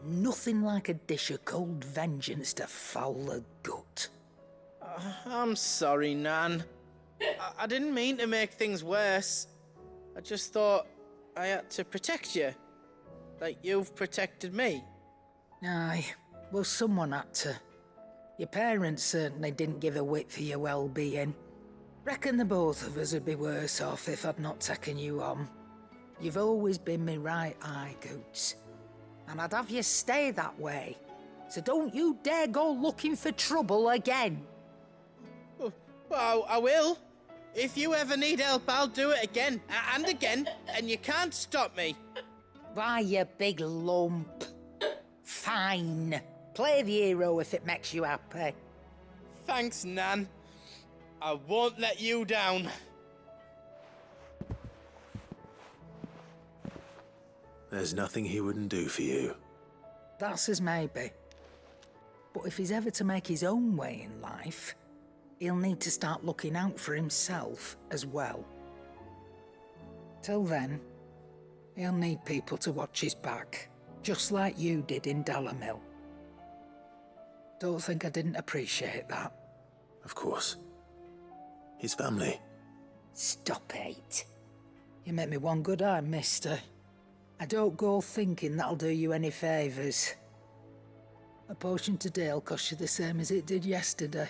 Nothing like a dish of cold vengeance to foul the gut. I'm sorry, Nan. I didn't mean to make things worse. I just thought I had to protect you. Like you've protected me. Aye, well someone had to. Your parents certainly didn't give a whit for your well-being. Reckon the both of us would be worse off if I'd not taken you on. You've always been me right eye, Goots. And I'd have you stay that way. So don't you dare go looking for trouble again. Well, I will. If you ever need help, I'll do it again and again, and you can't stop me. Why, you big lump. Fine. Play the hero if it makes you happy. Thanks, Nan. I won't let you down. There's nothing he wouldn't do for you. That's as maybe. But if he's ever to make his own way in life, he'll need to start looking out for himself as well. Till then, he'll need people to watch his back, just like you did in Dalamil. Don't think I didn't appreciate that. Of course. His family. Stop it. You make me one good eye, mister. I don't go thinking that'll do you any favours. A potion today'll cost you the same as it did yesterday.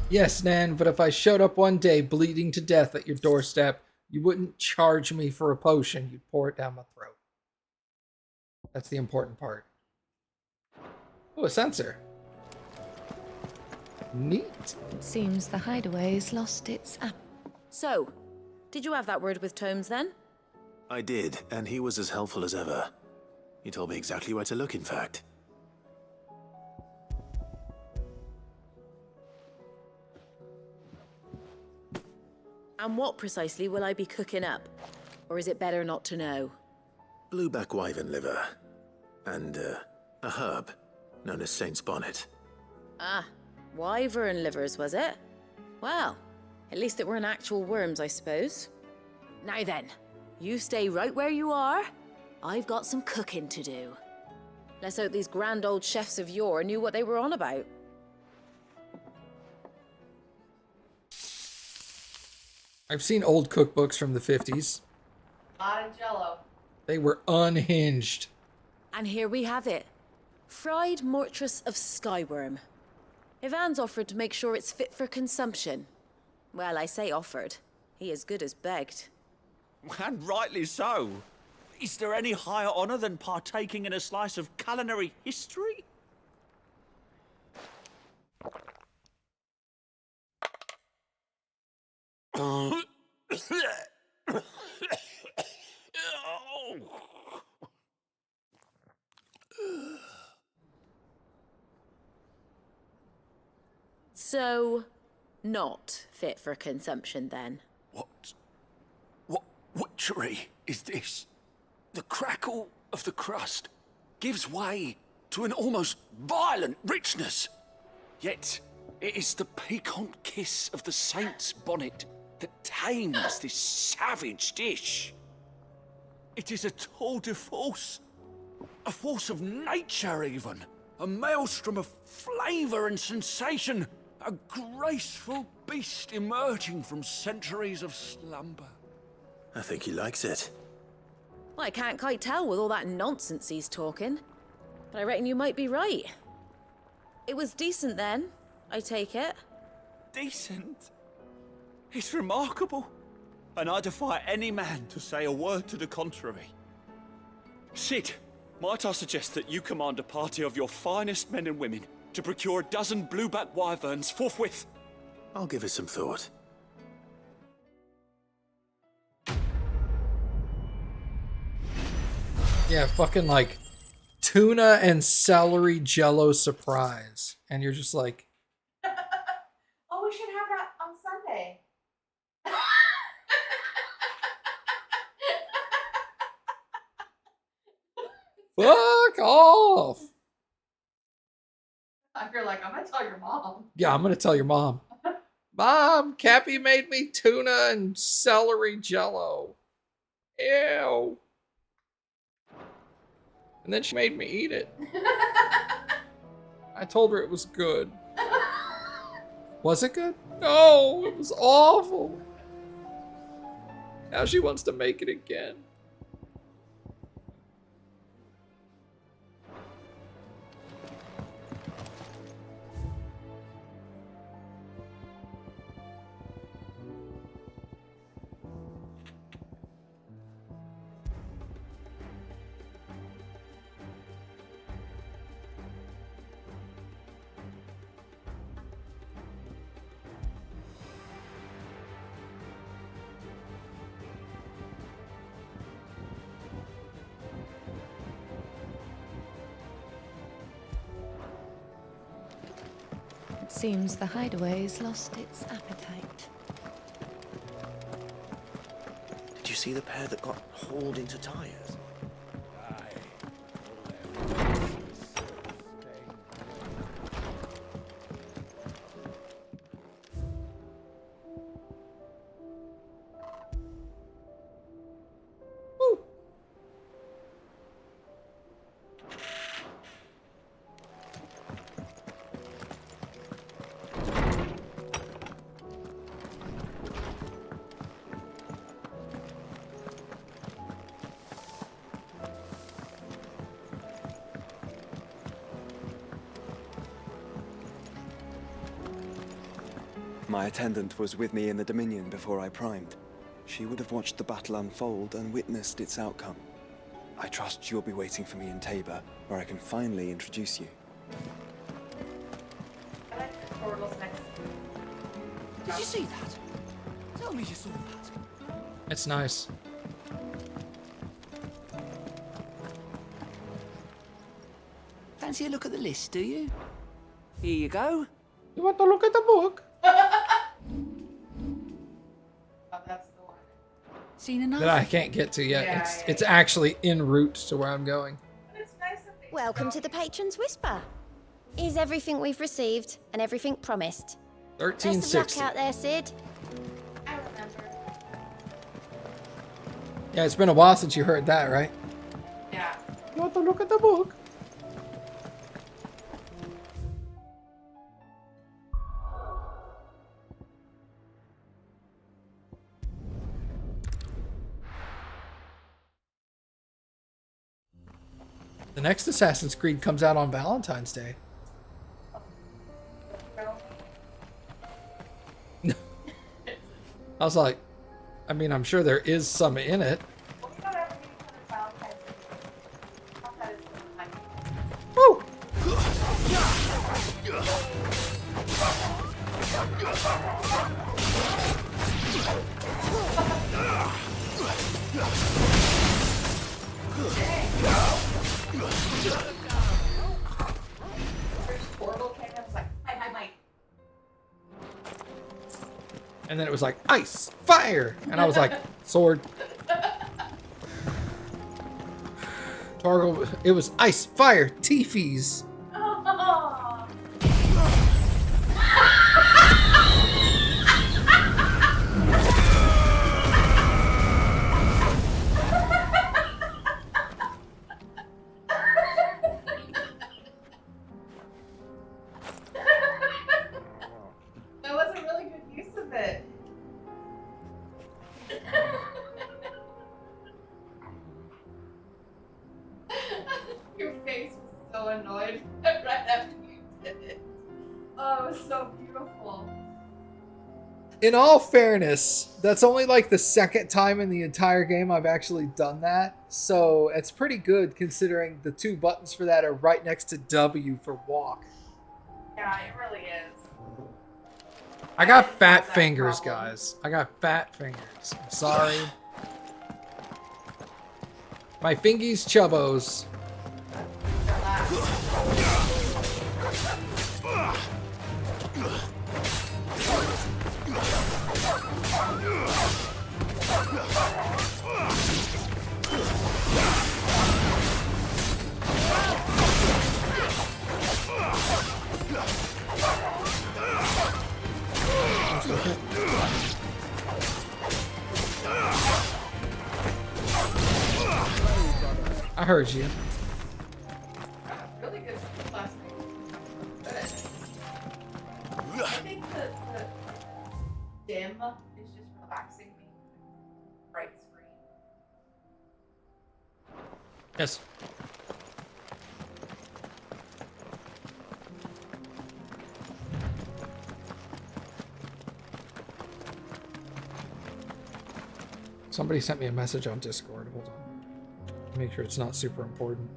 Yes, Nan, but if I showed up one day bleeding to death at your doorstep, you wouldn't charge me for a potion. You'd pour it down my throat. That's the important part. Oh, a sensor. Neat. Seems the hideaway's lost its app. So, did you have that word with Tomes then? I did, and he was as helpful as ever. He told me exactly where to look, in fact. And what precisely will I be cooking up? Or is it better not to know? Blueback wyvern liver. And, a herb known as Saint's Bonnet. Ah, wyvern livers, was it? Well, at least it weren't actual worms, I suppose. Now then, you stay right where you are. I've got some cooking to do. Let's hope these grand old chefs of yore knew what they were on about. I've seen old cookbooks from the 50s. A lot of Jell-O. They were unhinged. And here we have it. Fried mortress of skyworm. Ivan's offered to make sure it's fit for consumption. Well, I say offered. He as good as begged. And rightly so. Is there any higher honor than partaking in a slice of culinary history? So, not fit for consumption then? What witchery is this? The crackle of the crust gives way to an almost violent richness. Yet, it is the piquant kiss of the saint's bonnet that tames this savage dish. It is a tour de force, a force of nature even, a maelstrom of flavor and sensation, a graceful beast emerging from centuries of slumber. I think he likes it. Well, I can't quite tell with all that nonsense he's talking, but I reckon you might be right. It was decent then, I take it. Decent? It's remarkable, and I defy any man to say a word to the contrary. Sid, might I suggest that you command a party of your finest men and women to procure a dozen blueback wyverns forthwith? I'll give it some thought. Yeah, fucking like tuna and celery jello surprise. And you're just like, Oh, we should have that on Sunday. fuck off. You're like, I'm gonna tell your mom. Yeah, I'm gonna tell your mom. Mom, Cappy made me tuna and celery jello. Ew. And then she made me eat it. I told her it was good. Was it good? No, it was awful. Now she wants to make it again. It seems the hideaway's lost its appetite. Did you see the pair that got hauled into tires? My attendant was with me in the Dominion before I primed. She would have watched the battle unfold and witnessed its outcome. I trust you'll be waiting for me in Tabor, where I can finally introduce you. I like the portals next. Did you see that? Tell me you saw that. It's nice. Fancy a look at the list, do you? Here you go. You want to look at the book? Oh, that's the one. Seen enough? That I can't get to yet. Yeah, It's actually en route to where I'm going. But it's nice that they Welcome to the Patron's Whisper. Is everything we've received and everything promised? Best of 1360. luck out there, Sid. I remember. Yeah, it's been a while since you heard that, right? Yeah. You want to look at the book? The next Assassin's Creed comes out on Valentine's Day. I was like, I mean, I'm sure there is some in it. Well, we don't ever get each other Valentine's Day. I thought that is so funny. Woo! First portal came in, I was like, might. And then it was like, ice, fire! And I was like, sword. Torgal, it was ice, fire, teefies. Oh. That was a really good use of it. Your face was so annoyed right after you did it. Oh, it was so beautiful. In all fairness, that's only like the second time in the entire game I've actually done that. So it's pretty good considering the two buttons for that are right next to W for walk. Yeah, it really is. I got didn't fat have that fingers, problem. guys. I got fat fingers. I'm sorry. My fingies chubbos. I heard you. Really good last night. Good. I think the dim is just relaxing me. Bright screen. Yes. Somebody sent me a message on Discord. Hold on. Make sure it's not super important.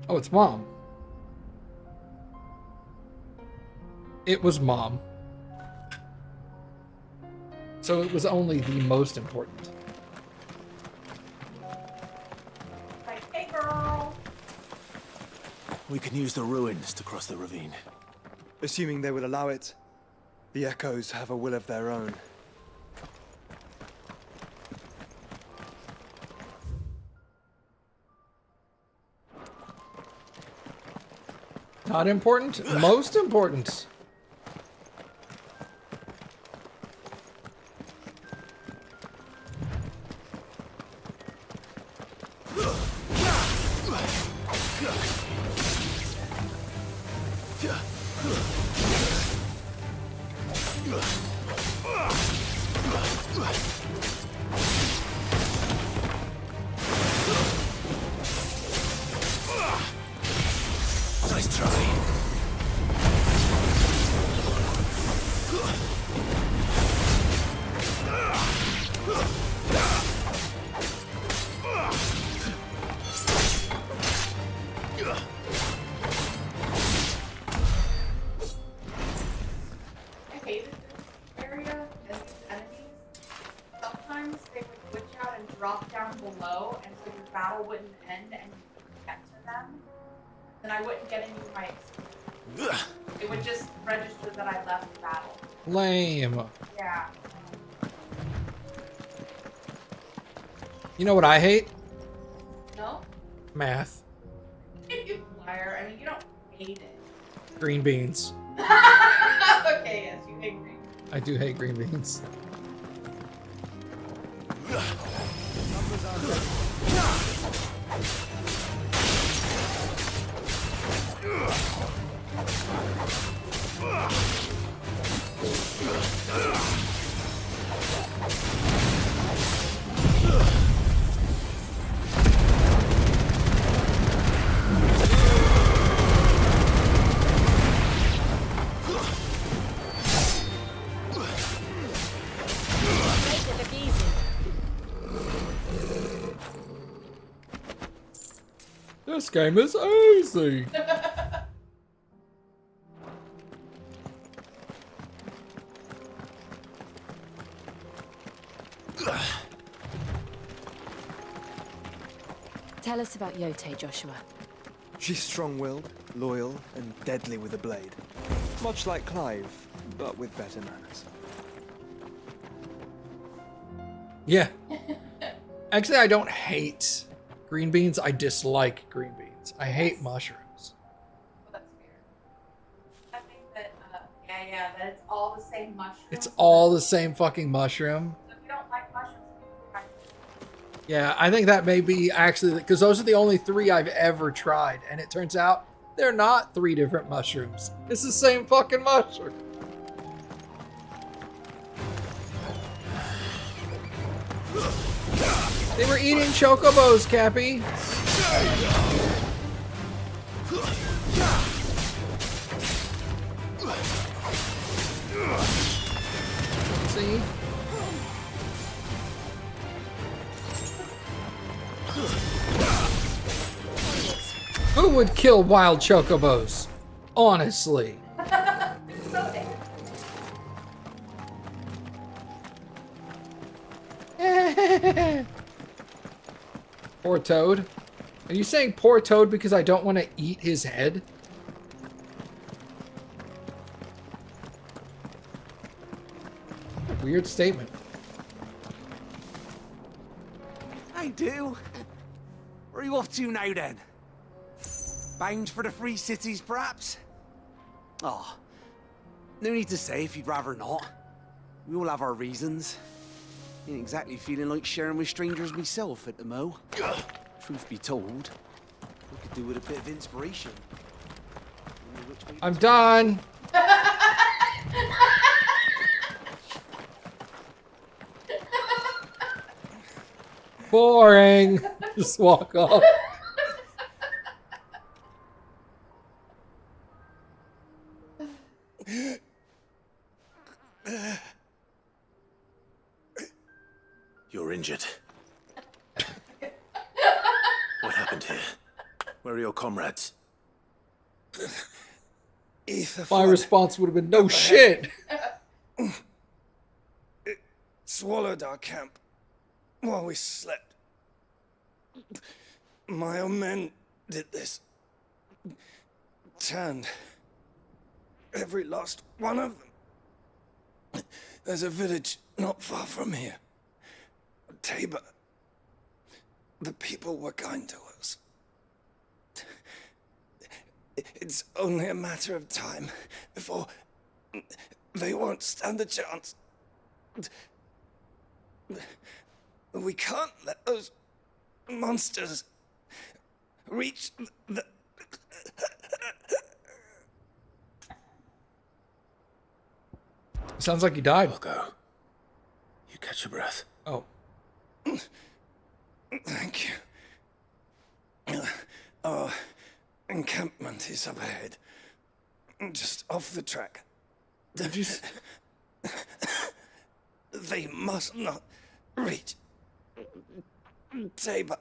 Oh, it's Mom. It was Mom. So it was only the most important. Like, hey girl. We can use the ruins to cross the ravine. Assuming they will allow it. The echoes have a will of their own. Not important, most important. Nice try. I hated this area and these enemies. Sometimes they would glitch out and drop down below, and so your battle wouldn't end and you couldn't get to them. Then I wouldn't get any of my experience. It would just register that I left the battle. Lame. Yeah. You know what I hate? No? Math. You liar. I mean, you don't hate it. Green beans. Okay, yes, you hate green. I do hate green beans. This game is easy. Tell us about Yote, Joshua. She's strong-willed, loyal, and deadly with a blade. Much like Clive, but with better manners. Yeah. Actually, I don't hate green beans. I dislike green beans. I hate mushrooms. Well, that's fair. I think that, yeah, that it's all the same mushroom. It's all the same fucking mushroom. So if you don't like mushrooms, you can Yeah, I think that may be actually, because those are the only 3 I've ever tried. And it turns out they're not 3 different mushrooms. It's the same fucking mushroom. They were eating chocobos, Cappy. See? Who would kill wild chocobos? Honestly. Poor Toad. Are you saying poor Toad because I don't want to eat his head? Weird statement. I do. Where are you off to now then? Bound for the Free Cities, perhaps? Oh, no need to say if you'd rather not. We all have our reasons. Ain't exactly feeling like sharing with strangers myself at the mo. Truth be told, we could do with a bit of inspiration. I'm done. Boring. Just walk off. You're injured. What happened here? Where are your comrades? My response would have been, no shit. It swallowed our camp while we slept. My own men did this. Turned every last one of them. There's a village not far from here. Tabor. The people were kind to us. It's only a matter of time before they won't stand a chance. We can't let those monsters reach the... Sounds like you died. I'll go. You catch your breath. Oh. Thank you. Our encampment is up ahead. Just off the track. Did you... They must not reach Tabor.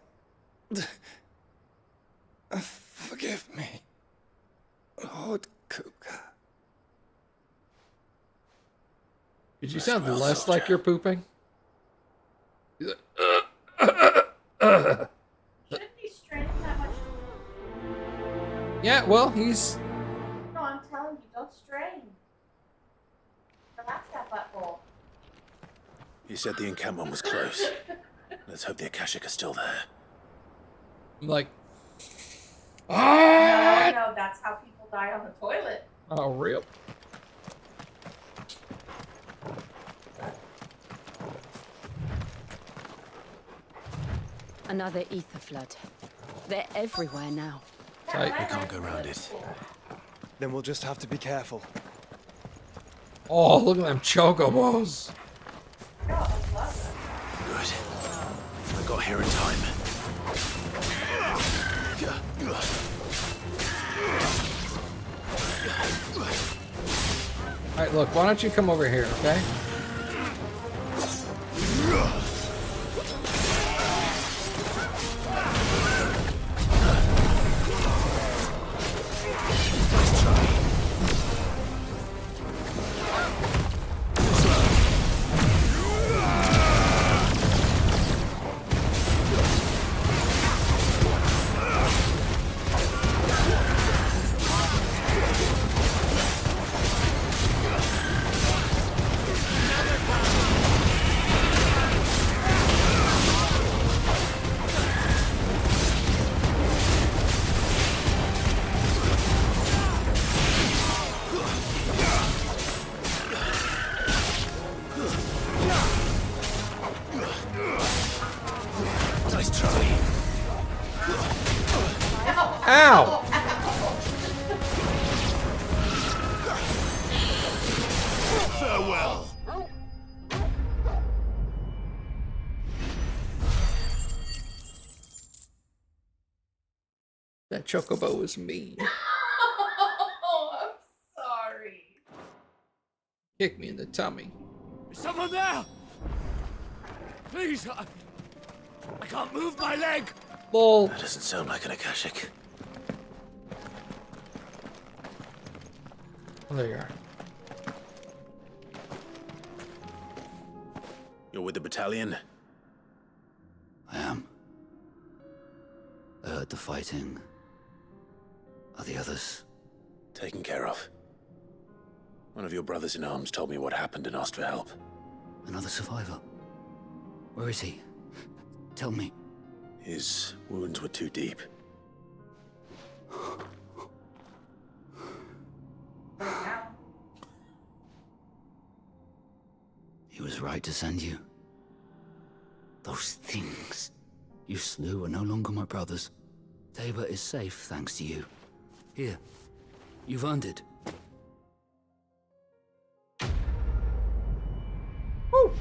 Forgive me, Lord Kuka. Did you sound less like you're pooping? He's like, Shouldn't be straining that much. yeah, well, he's... No, I'm telling you, don't strain. Relax that butthole. You said the encampment was close. Let's hope the Akashic are still there. I'm like... No, that's how people die on the toilet. Oh, real? Another ether flood. They're everywhere now. Tight. We can't go around it. Then we'll just have to be careful. Oh, look at them chocobos. Good. I got here in time. Alright, look, why don't you come over here, okay? Ow! Farewell. That chocobo was mean. Oh, I'm sorry. Kick me in the tummy. Is someone there? Please, I can't move my leg. Lol. That doesn't sound like an Akashic. Oh, there you are. You're with the battalion? I am. I heard the fighting. Are the others? Taken care of. One of your brothers in arms told me what happened and asked for help. Another survivor? Where is he? Tell me. His wounds were too deep. He was right to send you. Those things you slew are no longer my brothers. Tabor is safe thanks to you. Here, you've earned it. Woo!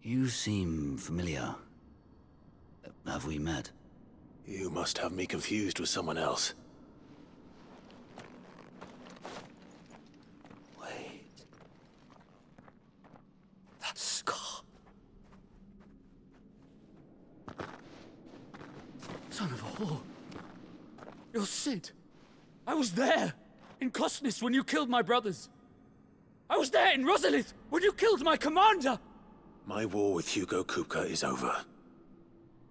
You seem familiar. Have we met? You must have me confused with someone else. Wait. That scar. Son of a whore. You're Sid. I was there in Cosnis when you killed my brothers. I was there in Rosalith when you killed my commander. My war with Hugo Kupka is over.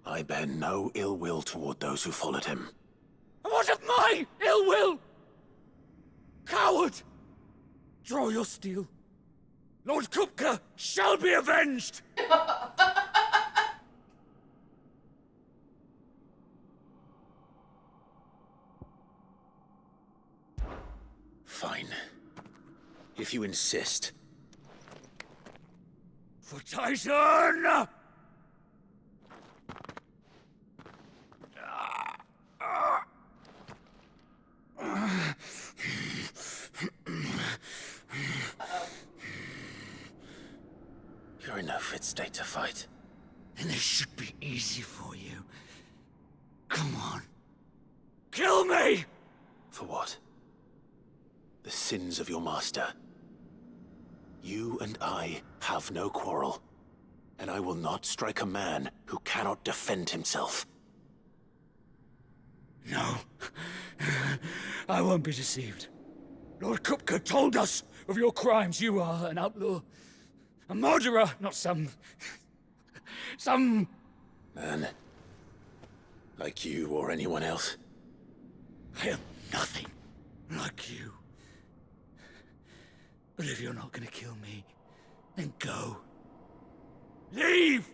I bear no ill will toward those who followed him. And what of my ill will? Coward! Draw your steel. Lord Kupka shall be avenged! Fine. If you insist. For Titan! You're in no fit state to fight. And this should be easy for you. Come on. Kill me! For what? The sins of your master. You and I have no quarrel, and I will not strike a man who cannot defend himself. No. I won't be deceived. Lord Kupka told us of your crimes. You are an outlaw. A murderer, not some Man. Like you or anyone else. I am nothing like you. But if you're not gonna kill me, then go. Leave!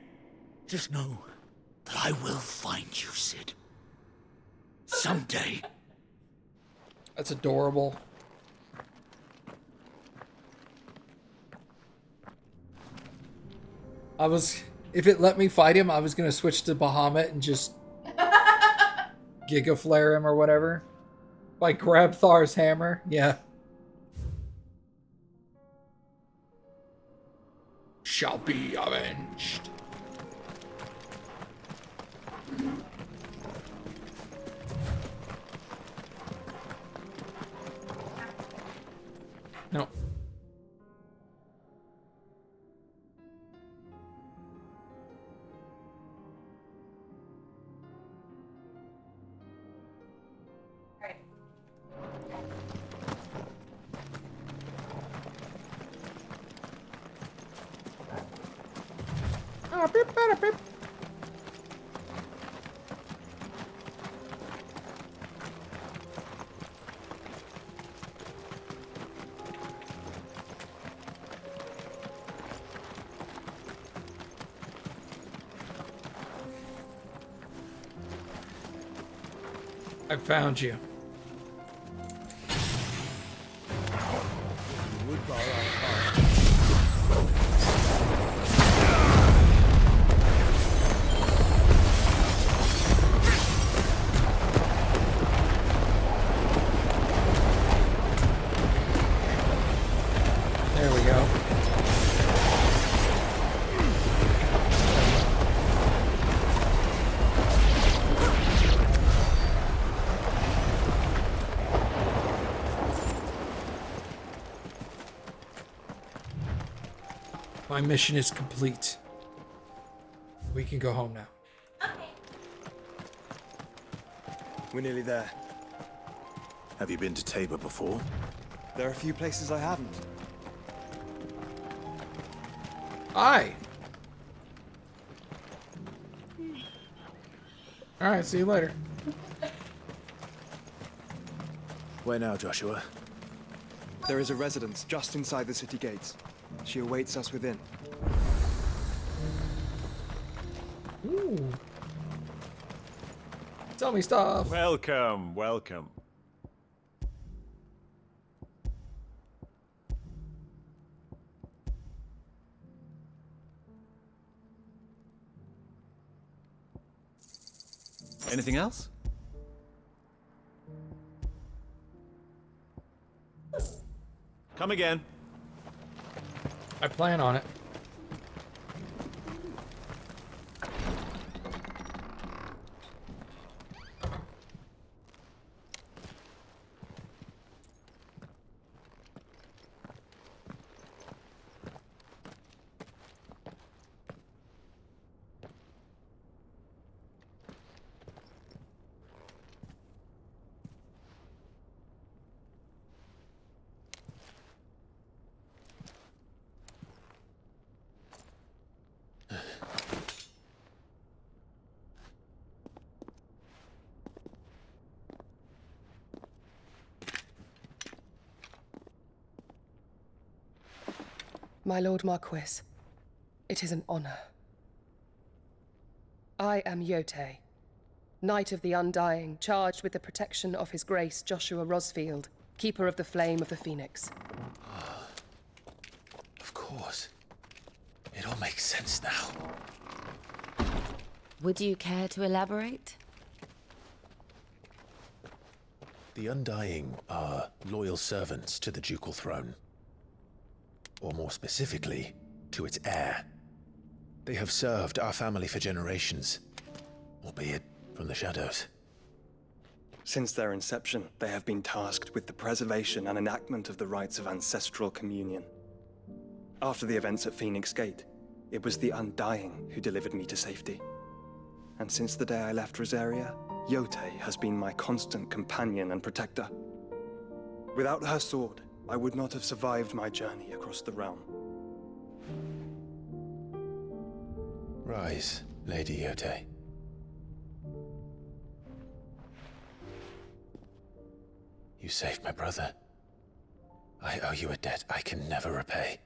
Just know that I will find you, Sid. Someday. That's adorable. If it let me fight him, I was gonna switch to Bahamut and just Giga Flare him or whatever. Like grab Thar's hammer, yeah. Shall be avenged. No. Beep, beep, beep. I found you. There we go. My mission is complete. We can go home now. We're nearly there. Have you been to Tabor before? There are a few places I haven't. Aye. Alright, see you later. Where now, Joshua? There is a residence just inside the city gates. She awaits us within. Ooh. Tell me stuff. Welcome, welcome. Anything else? Come again. I plan on it. My Lord Marquis, it is an honor. I am Yote, Knight of the Undying, charged with the protection of His Grace Joshua Rosfield, Keeper of the Flame of the Phoenix. Of course. It all makes sense now. Would you care to elaborate? The Undying are loyal servants to the ducal throne. Or more specifically, to its heir. They have served our family for generations, albeit from the shadows. Since their inception, they have been tasked with the preservation and enactment of the rites of ancestral communion. After the events at Phoenix Gate, it was the Undying who delivered me to safety. And since the day I left Rosaria, Yote has been my constant companion and protector. Without her sword, I would not have survived my journey across the realm. Rise, Lady Yote. You saved my brother. I owe you a debt I can never repay.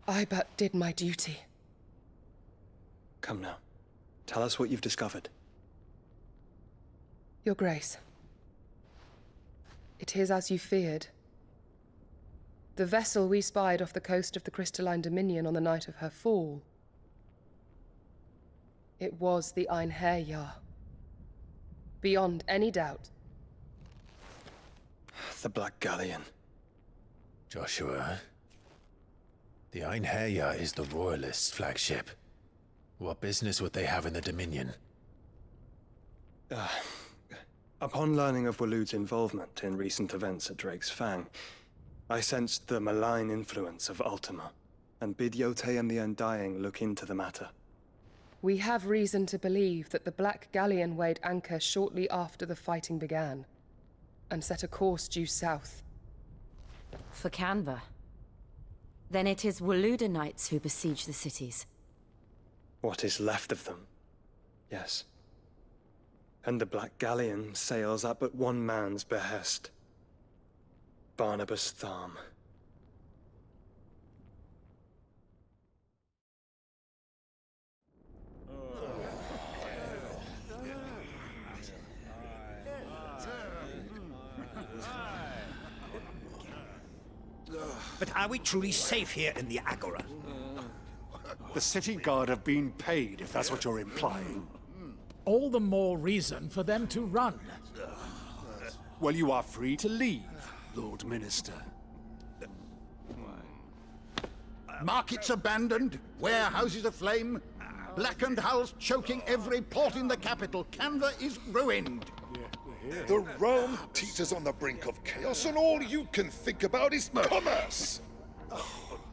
I but did my duty. Come now. Tell us what you've discovered. Your Grace. It is as you feared. The vessel we spied off the coast of the Crystalline Dominion on the night of her fall. It was the Einherjar. Beyond any doubt. The Black Galleon. Joshua, the Einherjar is the Royalists' flagship. What business would they have in the Dominion? Upon learning of Waloed's involvement in recent events at Drake's Fang, I sensed the malign influence of Ultima, and bid Yote and the Undying look into the matter. We have reason to believe that the Black Galleon weighed anchor shortly after the fighting began, and set a course due south. For Canva. Then it is Waloed Knights who besiege the cities. What is left of them, yes. And the Black Galleon sails at but one man's behest. Barnabas Tharm. But are we truly safe here in the Agora? The city guard have been paid, if that's what you're implying. All the more reason for them to run. Well, you are free to leave, Lord Minister. Markets abandoned, warehouses aflame, blackened hulls choking every port in the capital. Canva is ruined. The realm teeters on the brink of chaos, and all you can think about is commerce!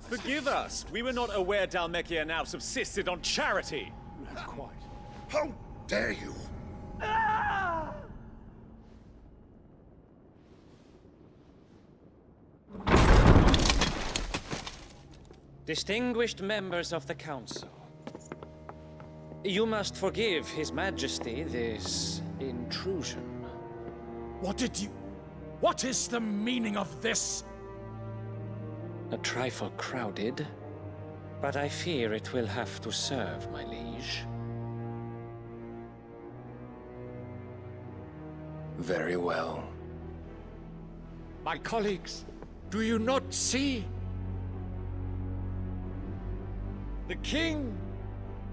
Forgive us. We were not aware Dhalmekia now subsisted on charity. Quite. How dare you! Distinguished members of the Council, you must forgive His Majesty this intrusion. What is the meaning of this? A trifle crowded, but I fear it will have to serve, my liege. Very well. My colleagues, do you not see? The king,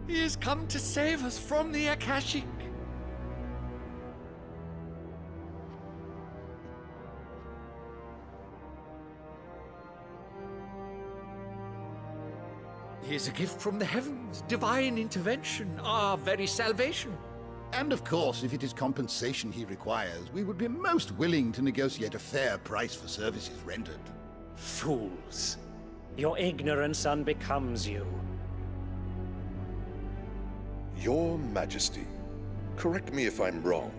he has come to save us from the Akashic. He is a gift from the heavens, divine intervention, our very salvation. And of course, if it is compensation he requires, we would be most willing to negotiate a fair price for services rendered. Fools. Your ignorance unbecomes you. Your Majesty, correct me if I'm wrong,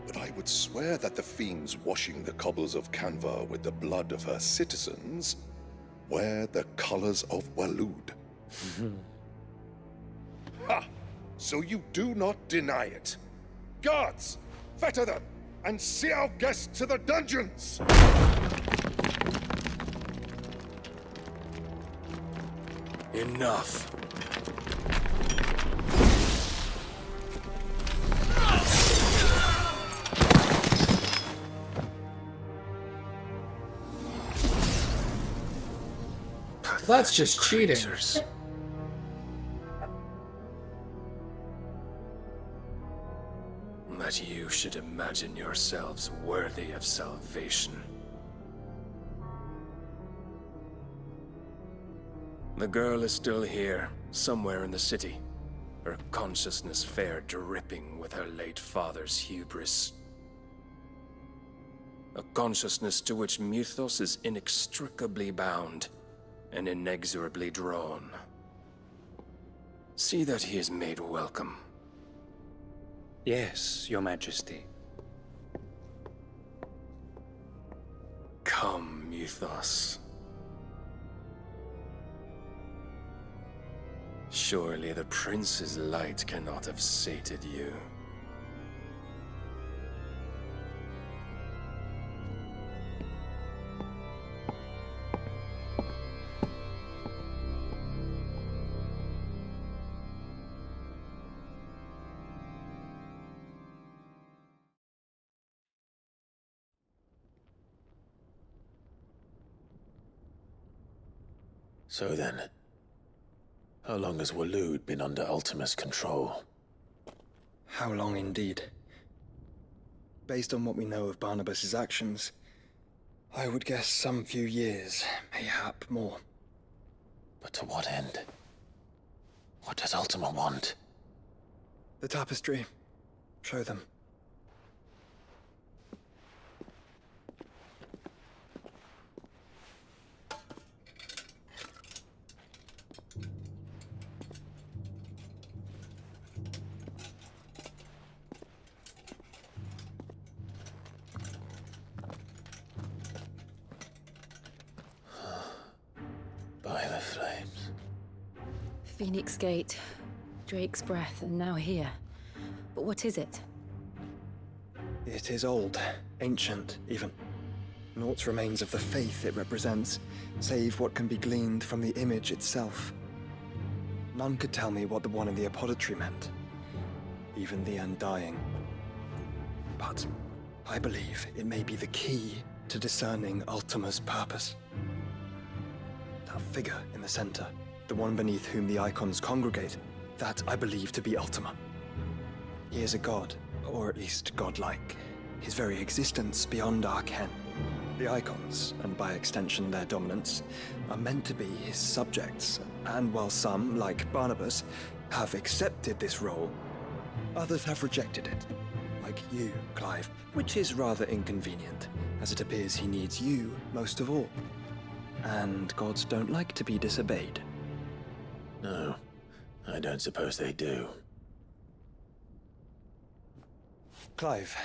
but I would swear that the fiends washing the cobbles of Canva with the blood of her citizens wear the colors of Waloed. Ha! So you do not deny it. Guards, fetter them, and see our guests to the dungeons! Enough. That's just cheating. That you should imagine yourselves worthy of salvation. The girl is still here, somewhere in the city. Her consciousness fair dripping with her late father's hubris. A consciousness to which Mythos is inextricably bound and inexorably drawn. See that he is made welcome. Yes, Your Majesty. Come, Mythos. Surely the prince's light cannot have sated you. So then, how long has Waloed been under Ultima's control? How long indeed? Based on what we know of Barnabas's actions, I would guess some few years, mayhap more. But to what end? What does Ultima want? The tapestry. Show them. By the flames. Phoenix Gate, Drake's Breath, and now here. But what is it? It is old, ancient, even. Naught remains of the faith it represents, save what can be gleaned from the image itself. None could tell me what the one in the apothecary meant, even the Undying. But I believe it may be the key to discerning Ultima's purpose. That figure in the center, the one beneath whom the icons congregate, that I believe to be Ultima. He is a god, or at least godlike, his very existence beyond our ken. The icons, and by extension their dominance, are meant to be his subjects, and while some, like Barnabas, have accepted this role, others have rejected it, like you, Clive, which is rather inconvenient, as it appears he needs you most of all. And gods don't like to be disobeyed. No, I don't suppose they do. Clive,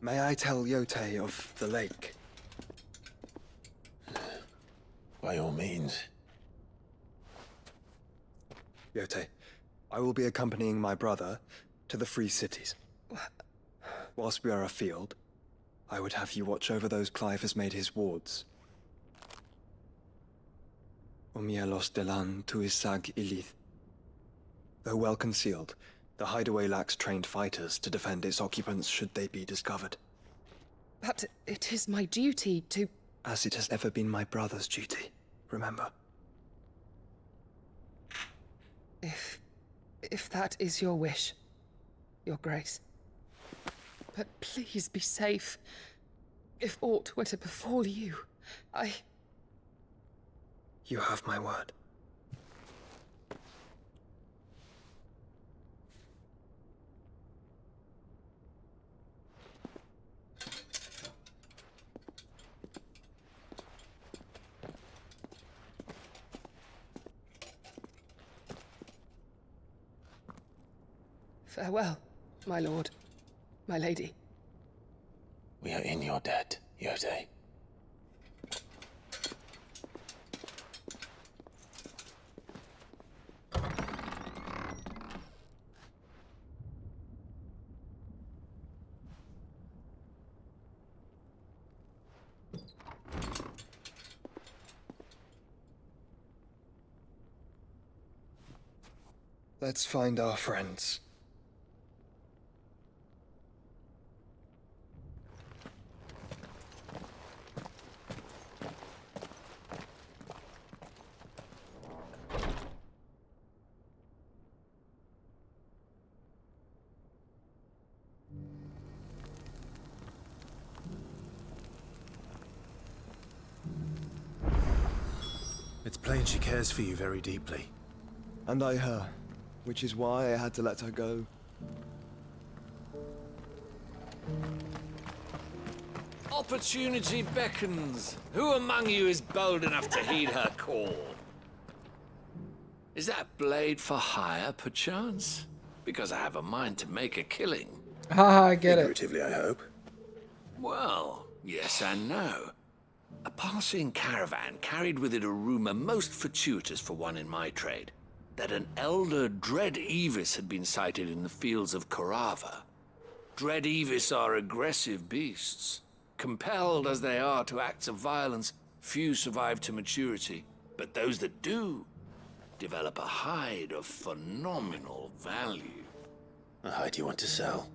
may I tell Yote of the lake? By all means. Yote, I will be accompanying my brother to the Free Cities. Whilst we are afield, I would have you watch over those Clive has made his wards. Omielos delan tuisag ilith. Though well concealed, the hideaway lacks trained fighters to defend its occupants should they be discovered. But it is my duty to... As it has ever been my brother's duty, remember. If that is your wish, Your Grace. But please be safe. If aught were to befall you, You have my word. Farewell, my lord, my lady. We are in your debt, Yode. Let's find our friends. It's plain she cares for you very deeply. And I her, which is why I had to let her go. Opportunity beckons. Who among you is bold enough to heed her call? Is that blade for hire, perchance? Because I have a mind to make a killing. Haha, I get it. Figuratively, I hope. Well, yes and no. A passing caravan carried with it a rumor most fortuitous for one in my trade, that an elder Dread Evis had been sighted in the fields of Carava. Dread Evis are aggressive beasts. Compelled as they are to acts of violence, few survive to maturity, but those that do develop a hide of phenomenal value. A hide you want to sell?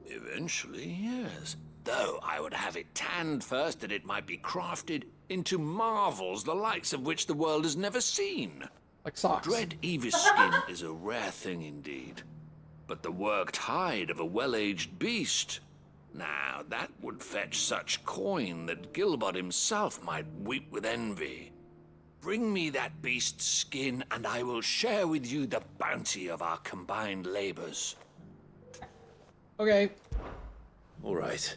Eventually, yes. Though I would have it tanned first that it might be crafted into marvels the likes of which the world has never seen. Like socks. Dread Evis skin is a rare thing indeed. But the worked hide of a well-aged beast, now that would fetch such coin that Gilbert himself might weep with envy. Bring me that beast's skin, and I will share with you the bounty of our combined labors. Okay. All right.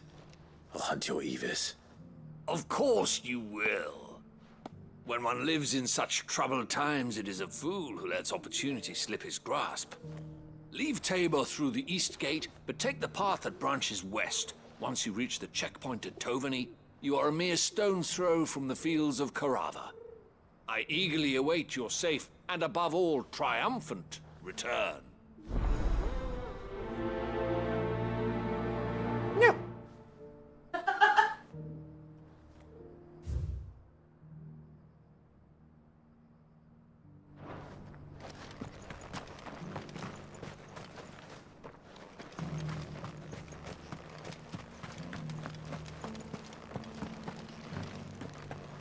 I'll hunt your Evis. Of course you will. When one lives in such troubled times, it is a fool who lets opportunity slip his grasp. Leave Tabor through the east gate, but take the path that branches west. Once you reach the checkpoint at Tovany, you are a mere stone's throw from the fields of Carava. I eagerly await your safe, and above all, triumphant return. No.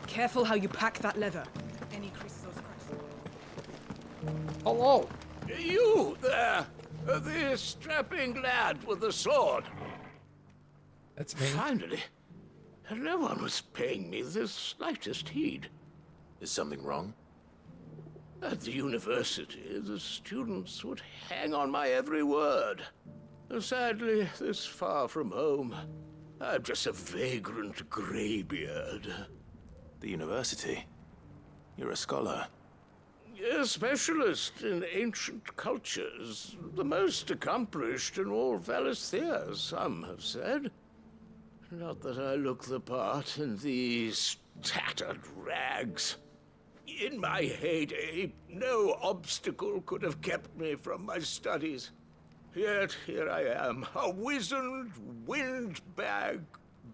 Careful how you pack that leather. Any creases or scratches. Hello. You there, the strapping lad with the sword. That's me. Finally, no one was paying me the slightest heed. Is something wrong? At the university, the students would hang on my every word. Sadly, this far from home, I'm just a vagrant graybeard. The university? You're a scholar. A specialist in ancient cultures, the most accomplished in all Valisthea, some have said. Not that I look the part in these tattered rags. In my heyday, no obstacle could have kept me from my studies. Yet here I am, a wizened windbag,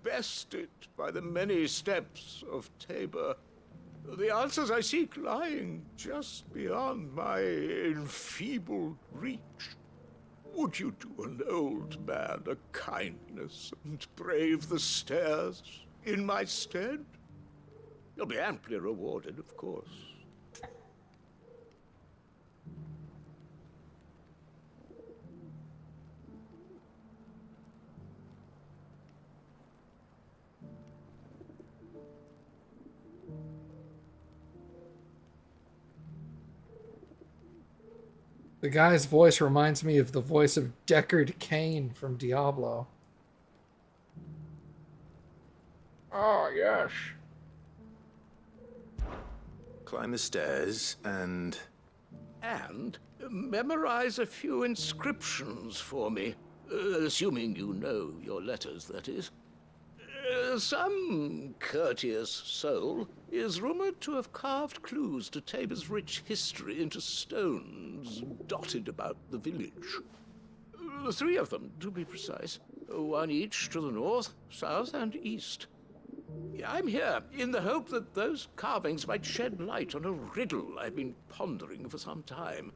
bested by the many steps of Tabor. The answers I seek lying just beyond my enfeebled reach. Would you do an old man a kindness and brave the stairs in my stead? You'll be amply rewarded, of course. The guy's voice reminds me of the voice of Deckard Cain from Diablo. Oh, yes. Climb the stairs and... And memorize a few inscriptions for me, assuming you know your letters, that is. Some courteous soul is rumored to have carved clues to Tabor's rich history into stones dotted about the village. 3 of them, to be precise. 1 each to the north, south, and east. I'm here in the hope that those carvings might shed light on a riddle I've been pondering for some time.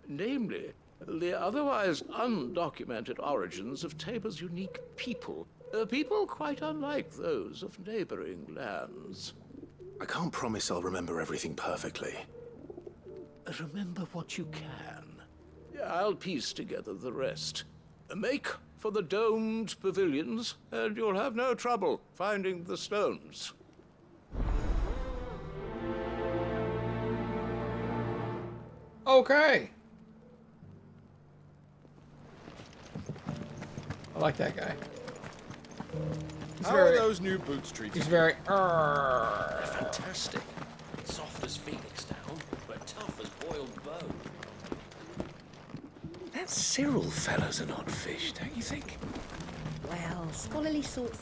Namely, the otherwise undocumented origins of Tabor's unique people. People quite unlike those of neighboring lands. I can't promise I'll remember everything perfectly. Remember what you can. I'll piece together the rest. Make for the domed pavilions, and you'll have no trouble finding the stones. Okay. I like that guy. How are those new boots treated? He's very. Fantastic. Soft as phoenix down, but tough as boiled bone. That Cyril fellow's an odd fish, don't you think? Well, scholarly sorts.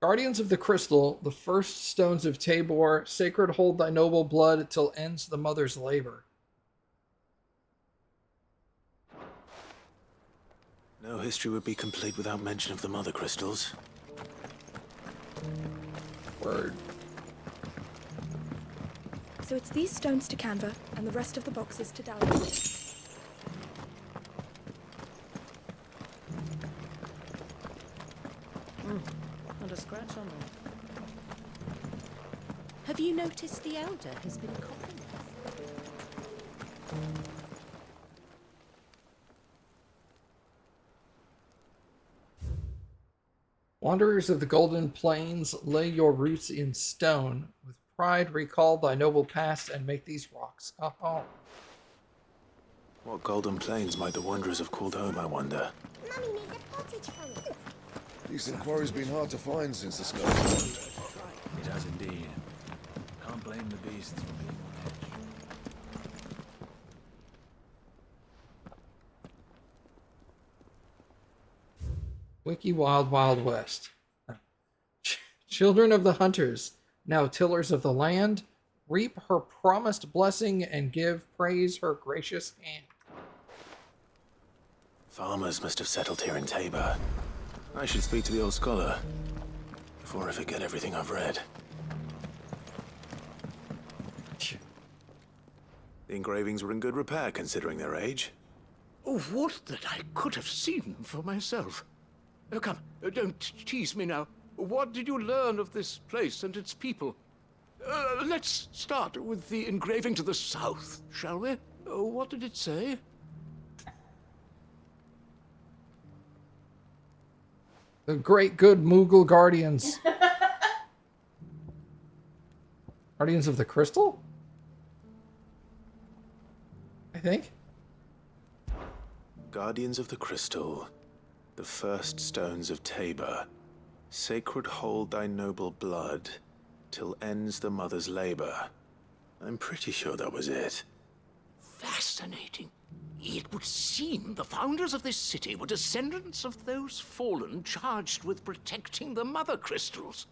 Guardians of the Crystal, the first stones of Tabor, sacred hold thy noble blood till ends the mother's labor. No history would be complete without mention of the mother crystals. Word. So it's these stones to Canva, and the rest of the boxes to Dallas. Not a scratch on them. Have you noticed the elder has been coughing? Wanderers of the Golden Plains, lay your roots in stone. With pride recall thy noble past and make these rocks a home. What golden plains might the wanderers have called home, I wonder? Mummy made a pottage from it. Decent quarry's been hard to find since the sky. It has indeed. Can't blame the beasts for being on edge. Wiki Wild Wild West. Children of the hunters, now tillers of the land, reap her promised blessing and give praise her gracious hand. Farmers must have settled here in Tabor. I should speak to the old scholar before I forget everything I've read. The engravings were in good repair considering their age. Oh, what that I could have seen for myself. Oh, come, don't tease me now. What did you learn of this place and its people? Let's start with the engraving to the south, shall we? What did it say? The great good Mughal guardians. Guardians of the Crystal? I think. Guardians of the Crystal, the first stones of Tabor, sacred hold thy noble blood, till ends the mother's labor. I'm pretty sure that was it. Fascinating. It would seem the founders of this city were descendants of those fallen charged with protecting the mother crystals.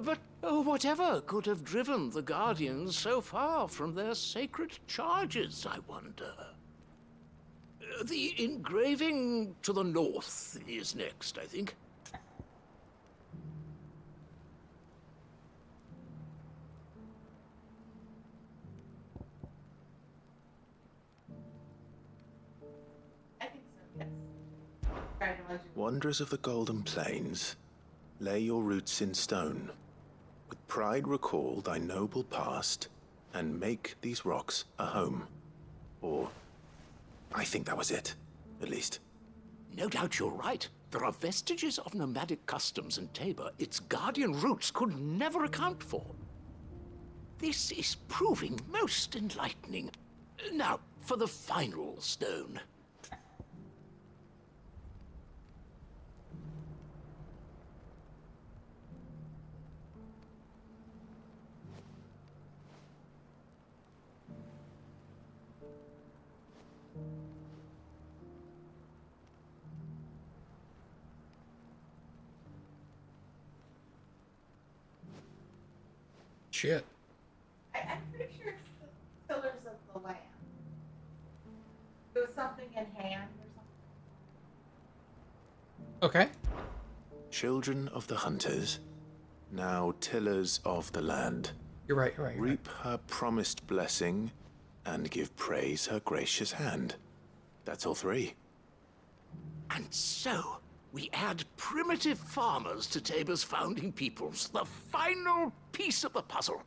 But whatever could have driven the Guardians so far from their sacred charges, I wonder? The engraving to the north is next, I think. Wanderers of the Golden Plains, lay your roots in stone. With pride recall thy noble past, and make these rocks a home. Or, I think that was it, at least. No doubt you're right. There are vestiges of nomadic customs in Tabor its guardian roots could never account for. This is proving most enlightening. Now, for the final stone. Shit. I'm pretty sure it's the Pillars of the Land. It was something in hand or something. Okay. Children of the hunters, now tillers of the land. You're right, you're right. Reap her promised blessing and give praise her gracious hand. That's all three. And so, we add primitive farmers to Tabor's founding peoples, the final piece of the puzzle.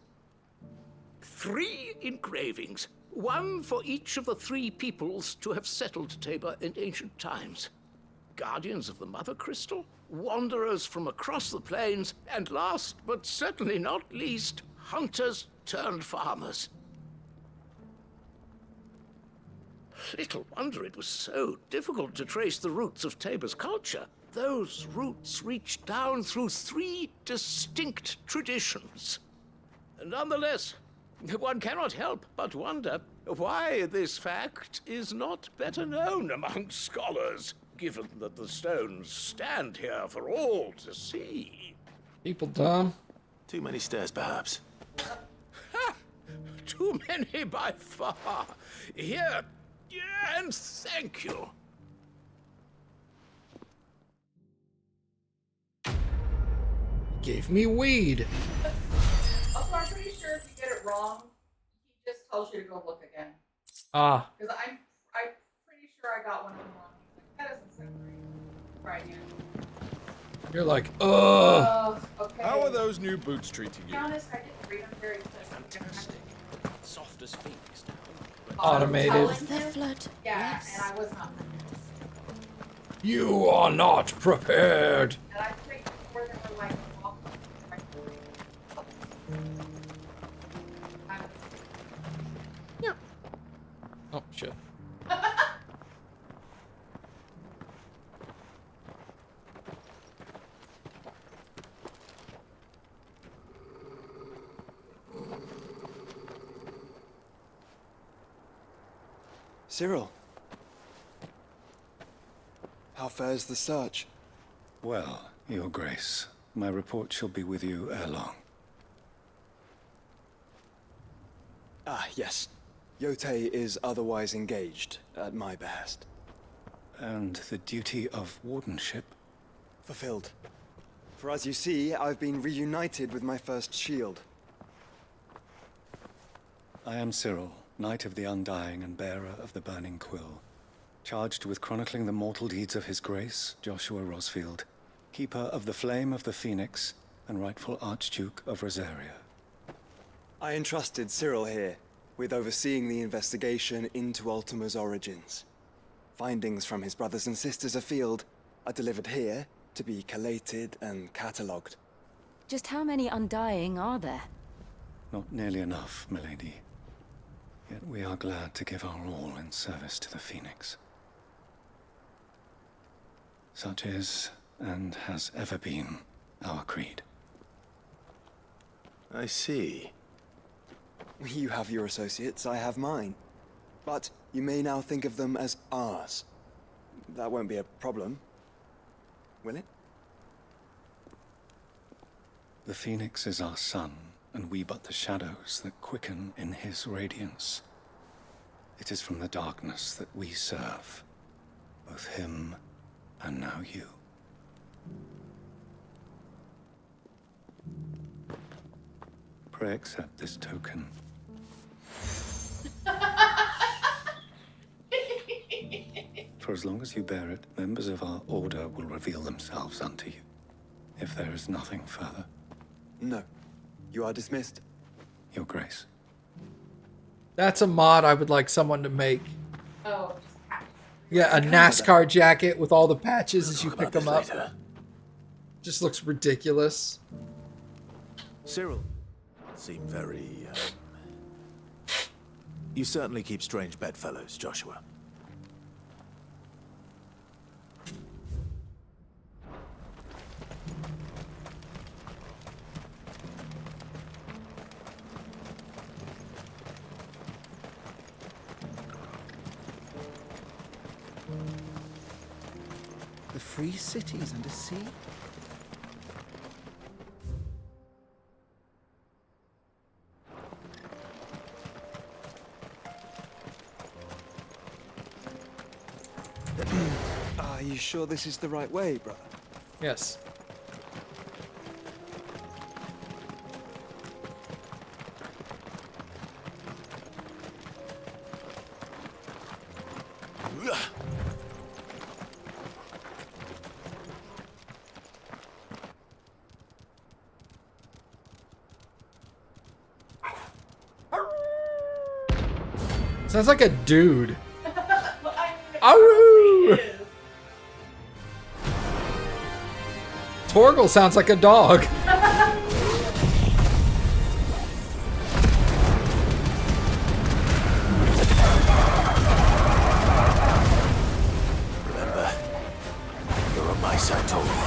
3 engravings, one for each of the 3 peoples to have settled Tabor in ancient times. Guardians of the Mother Crystal, wanderers from across the plains, and last but certainly not least, hunters turned farmers. Little wonder it was so difficult to trace the roots of Tabor's culture. Those roots reach down through 3 distinct traditions. Nonetheless, one cannot help but wonder why this fact is not better known among scholars, given that the stones stand here for all to see. People dumb. Too many stairs, perhaps. Ha! Too many by far. Here, and thank you. Gave me weed. Also, I'm pretty sure if you get it wrong, he just tells you to go look again. Ah. Because I'm pretty sure I got one of them wrong. He's like, that doesn't sound right. Try again. You're like, ugh. Okay. How are those new boots treating To you? be honest, I didn't read them very quickly. Fantastic. Soft as Phoenix down. Automated. The flood. Yeah, Yes. and I was not prepared. You are not prepared. And I think before they were like, Oh, shit. Cyril. How fares the search? Well, Your Grace, my report shall be with you ere long. Ah, yes. Yotei is otherwise engaged, at my behest. And the duty of wardenship? Fulfilled. For as you see, I've been reunited with my first shield. I am Cyril, Knight of the Undying and bearer of the Burning Quill, charged with chronicling the mortal deeds of His Grace, Joshua Rosfield, keeper of the Flame of the Phoenix and rightful Archduke of Rosaria. I entrusted Cyril here with overseeing the investigation into Ultima's origins. Findings from his brothers and sisters afield are delivered here to be collated and catalogued. Just how many Undying are there? Not nearly enough, milady. Yet we are glad to give our all in service to the Phoenix. Such is, and has ever been, our creed. I see. You have your associates, I have mine. But you may now think of them as ours. That won't be a problem, will it? The Phoenix is our sun, and we but the shadows that quicken in his radiance. It is from the darkness that we serve, both him and now you. Pray accept this token. For as long as you bear it, members of our order will reveal themselves unto you. If there is nothing further. No. You are dismissed. Your Grace. That's a mod I would like someone to make. Oh, just patches. Yeah, a NASCAR jacket with all the patches as you pick them up. Just looks ridiculous. Cyril, seem very, You certainly keep strange bedfellows, Joshua. The free cities and a sea? Are you sure this is the right way, brother? Yes. Sounds like a dude. Aroo! Torgal sounds like a dog. Remember, you're on my side, Torgal.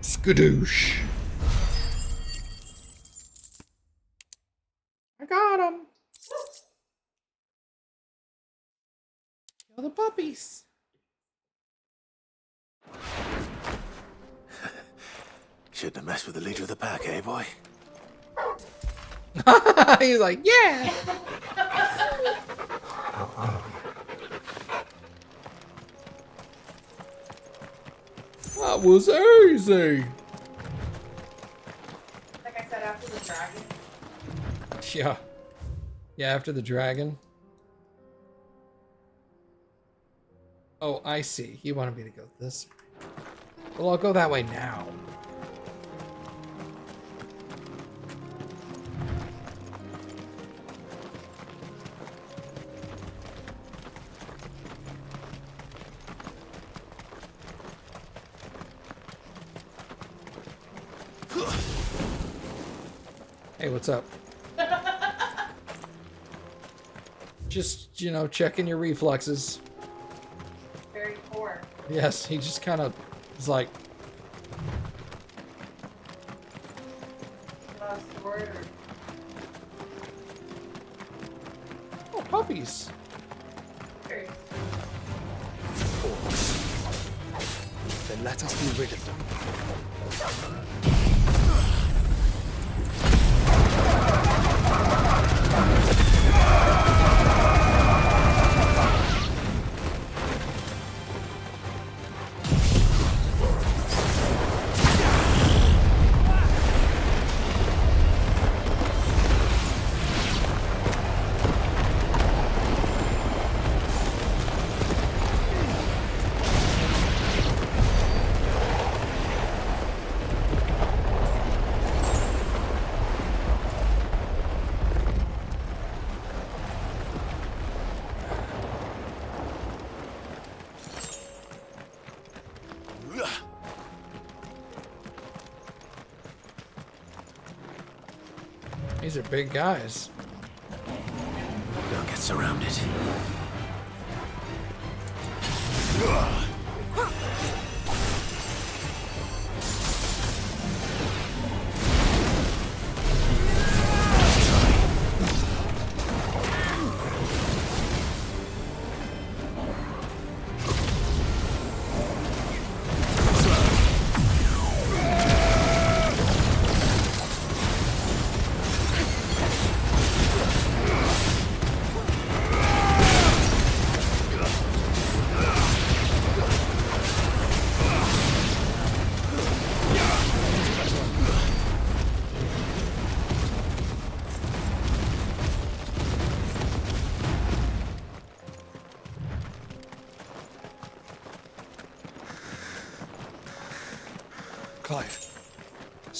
Skadoosh. I got him. Kill the puppies. Shouldn't have messed with the leader of the pack, eh, boy? He's like, yeah. That was easy. Like I said, after the dragon. Yeah. Yeah, after the dragon. Oh, I see. He wanted me to go this way. Well, I'll go that way now. Hey, what's up? Just, you know, checking your reflexes. Very poor. Yes, he just kind of is like... Sword or... Oh, puppies. Very... Then let us be rid of them. These are big guys. Don't get surrounded.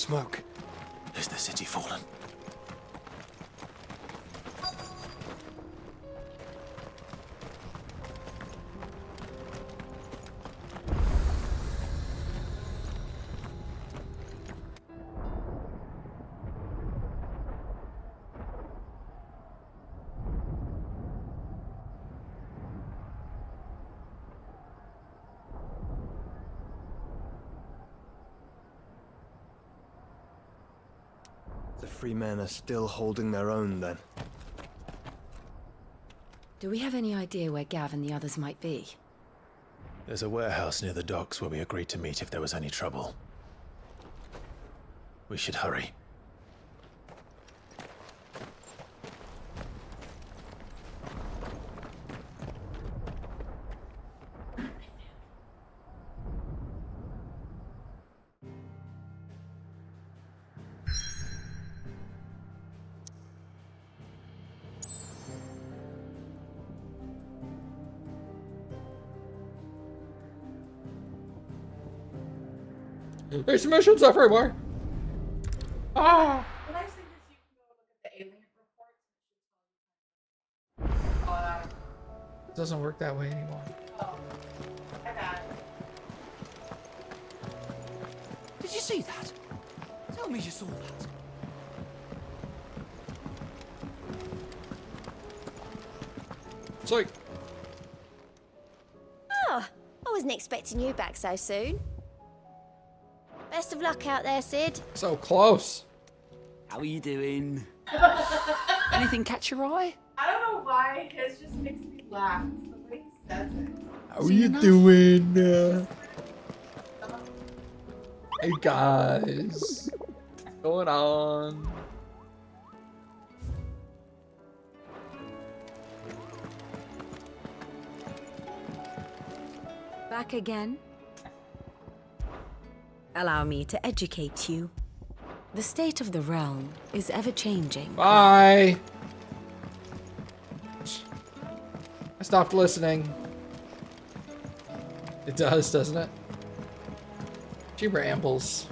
Smoke. Is the city fallen? The free men are still holding their own, then. Do we have any idea where Gav and the others might be? There's a warehouse near the docks where we agreed to meet if there was any trouble. We should hurry. There's missions everywhere. Ah. The nice thing is you can go look at the alien reports. It doesn't work that way anymore. Oh, I got it. Did you see that? Tell me you saw that. It's like... Oh, I wasn't expecting you back so soon. Best of luck out there, Sid. So close. How are you doing? Anything catch your eye? I don't know why, it just makes me laugh. The way he says it. How are you doing? Hey guys. What's going on? Back again? Allow me to educate you. The state of the realm is ever-changing. Bye. I stopped listening. It does, doesn't it? She rambles.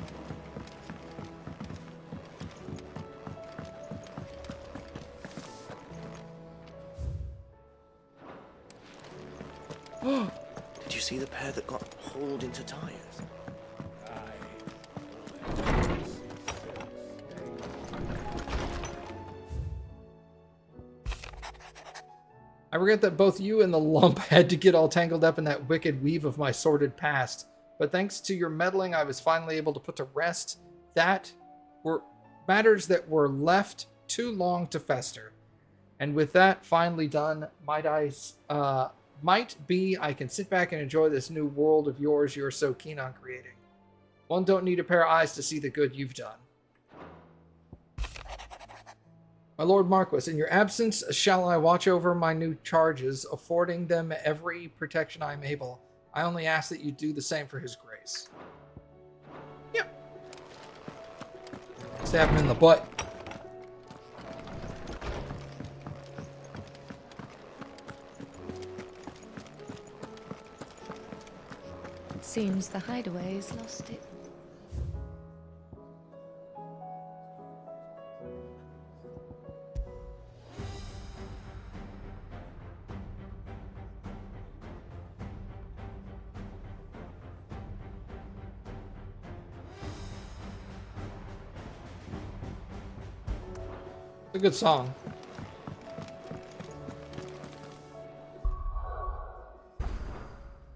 Did you see the pair that got hauled into tires? I regret that both you and the lump had to get all tangled up in that wicked weave of my sordid past. But thanks to your meddling, I was finally able to put to rest that were matters that were left too long to fester. And with that finally done, might be I can sit back and enjoy this new world of yours you're so keen on creating. One don't need a pair of eyes to see the good you've done. My Lord Marquis, in your absence, shall I watch over my new charges, affording them every protection I am able. I only ask that you do the same for his grace. Yep. Stab him in the butt. It seems the hideaway's lost it. It's a good song.